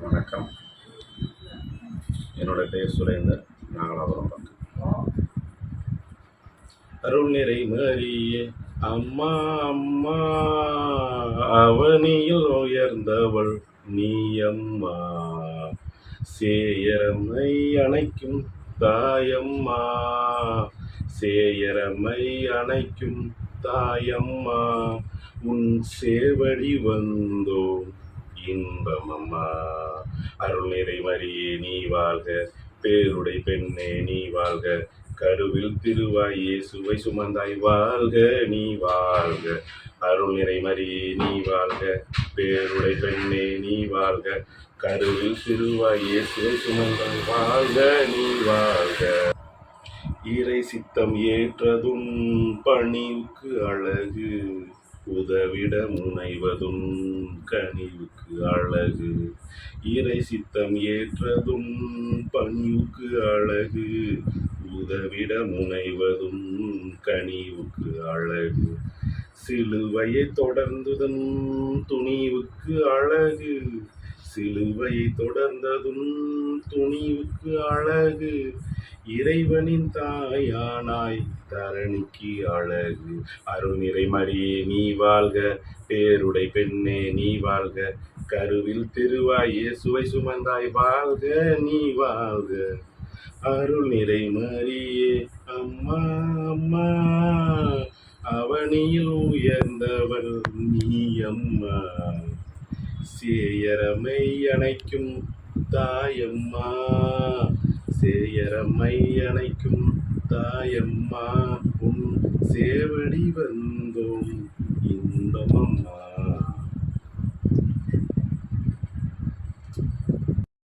வணக்கம். என்னோட பெயர் சுரேந்தர். நாகலாபுரம் பக்கம். அருள் நிறை மரியே அம்மா அம்மா, அவனியில் உயர்ந்தவள் நீ அம்மா, சேயரமை அணைக்கும் தாயம்மா, சேயரமை அணைக்கும் தாயம்மா, உன் சேவடி வந்தோம் இன்பமம்மா. அருள் நிறை மரியே நீ வாழ்க, பேருடை பெண்ணே நீ வாழ்க, கருவில் திருவாய் இயேசுவை சுமந்தாய் வாழ்க நீ வாழ்க. அருள் நிறை மரியே நீ வாழ்க, பேருடை பெண்ணே நீ வாழ்க, கருவில் திருவாய் இயேசுவை சுமந்தாய் வாழ்க நீ வாழ்க. இறை சித்தம் ஏற்றதும் பணிவுக்கு அழகு, உதவிட முனைவதும் கனிவுக்கு அழகு. இறை சித்தம் ஏற்றதும் பணிவுக்கு அழகு, உதவிட முனைவதும் கனிவுக்கு அழகு. சிலுவையை தொடர்ந்ததும் துணிவுக்கு அழகு, சிலுவையை தொடர்ந்ததும் துணிவுக்கு அழகு. இறைவனின் தாயானாய் தரணிக்கு அழகு. அருள் நிறை மரியே நீ வாழ்க, பேருடை பெண்ணே நீ வாழ்க, கருவில் திருவாய் இயேசுவை சுமந்தாய் வாழ்க நீ வாழ்க. அருள் நிறை மரியே அம்மா அம்மா, அவனியில் உயர்ந்தவள் நீ அம்மா, சேயரமை அணைக்கும் தாயம்மா, சேயரமை அணைக்கும் தாயம்மா, உன் சேவடி வந்தோம் இன்பமம்மா.